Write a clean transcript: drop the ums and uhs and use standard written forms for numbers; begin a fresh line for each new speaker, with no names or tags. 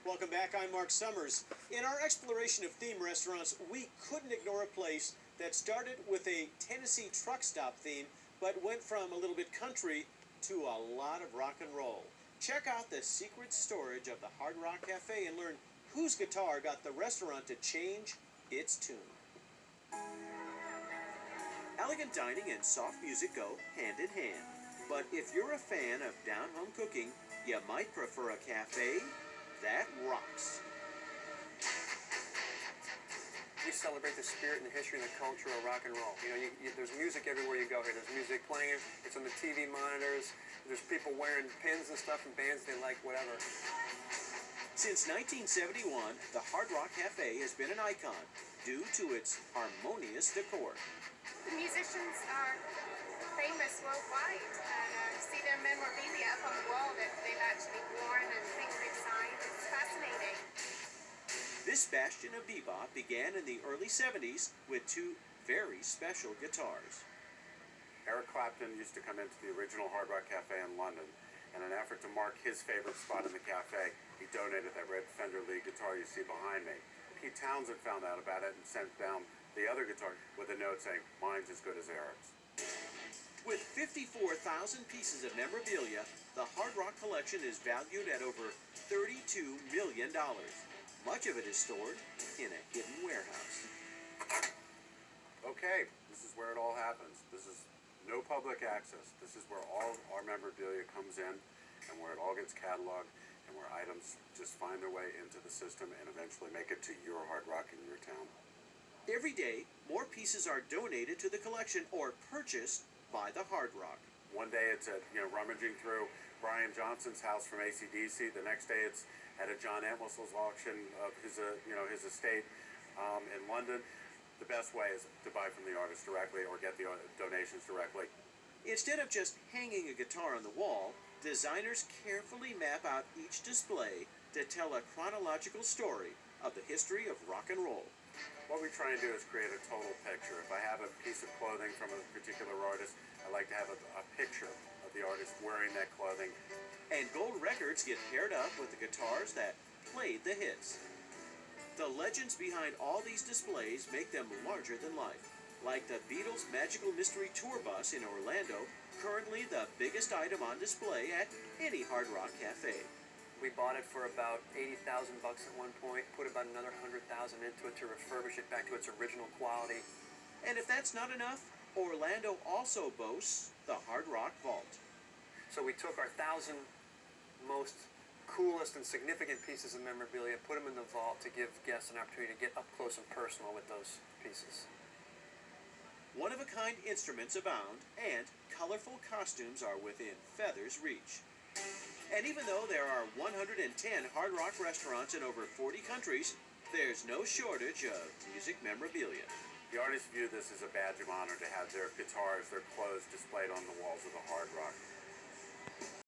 Welcome back, I'm Mark Summers. In our exploration of theme restaurants, we couldn't ignore a place that started with a Tennessee truck stop theme, but went from a little bit country to a lot of rock and roll. Check out the secret storage of the Hard Rock Cafe and learn whose guitar got the restaurant to change its tune. Elegant dining and soft music go hand in hand. But if you're a fan of down-home cooking, you might prefer a cafe that rocks.
We celebrate the spirit and the history and the culture of rock and roll. There's music everywhere you go here. There's music playing. It's on the TV monitors. There's people wearing pins and stuff from bands they like, whatever.
Since 1971, the Hard Rock Cafe has been an icon due to its harmonious decor.
The musicians are famous worldwide, and see their memorabilia up on the wall that they've actually worn and things they've signed. It's fascinating.
This bastion of bebop began in the early 70s with two very special guitars.
Eric Clapton used to come into the original Hard Rock Cafe in London. In an effort to mark his favorite spot in the cafe, he donated that red Fender lead guitar you see behind me. Pete Townsend found out about it and sent down the other guitar with a note saying, "Mine's as good as Eric's."
With 54,000 pieces of memorabilia, the Hard Rock collection is valued at over $32 million. Much of it is stored in a hidden warehouse.
Okay, this is where it all happens. This is no public access. This is where all our memorabilia comes in and where it all gets cataloged and where items just find their way into the system and eventually make it to your Hard Rock in your town.
Every day, more pieces are donated to the collection or purchased by the Hard Rock.
One day it's at, rummaging through Brian Johnson's house from AC/DC. The next day it's at a John Entwistle's auction of his estate in London. The best way is to buy from the artist directly or get the donations directly.
Instead of just hanging a guitar on the wall, designers carefully map out each display to tell a chronological story of the history of rock and roll.
What we try and do is create a total picture. If I have a piece of clothing from a particular artist, I like to have a picture of the artist wearing that clothing.
And gold records get paired up with the guitars that played the hits. The legends behind all these displays make them larger than life. Like the Beatles' Magical Mystery Tour bus in Orlando, currently the biggest item on display at any Hard Rock Cafe.
We bought it for about $80,000 at one point, put about another $100,000 into it to refurbish it back to its original quality.
And if that's not enough, Orlando also boasts the Hard Rock Vault.
So we took our 1,000 most coolest and significant pieces of memorabilia, put them in the vault to give guests an opportunity to get up close and personal with those pieces.
One-of-a-kind instruments abound, and colorful costumes are within feather's reach. And even though there are 110 Hard Rock restaurants in over 40 countries, there's no shortage of music memorabilia.
The artists view this as a badge of honor to have their guitars, their clothes displayed on the walls of the Hard Rock.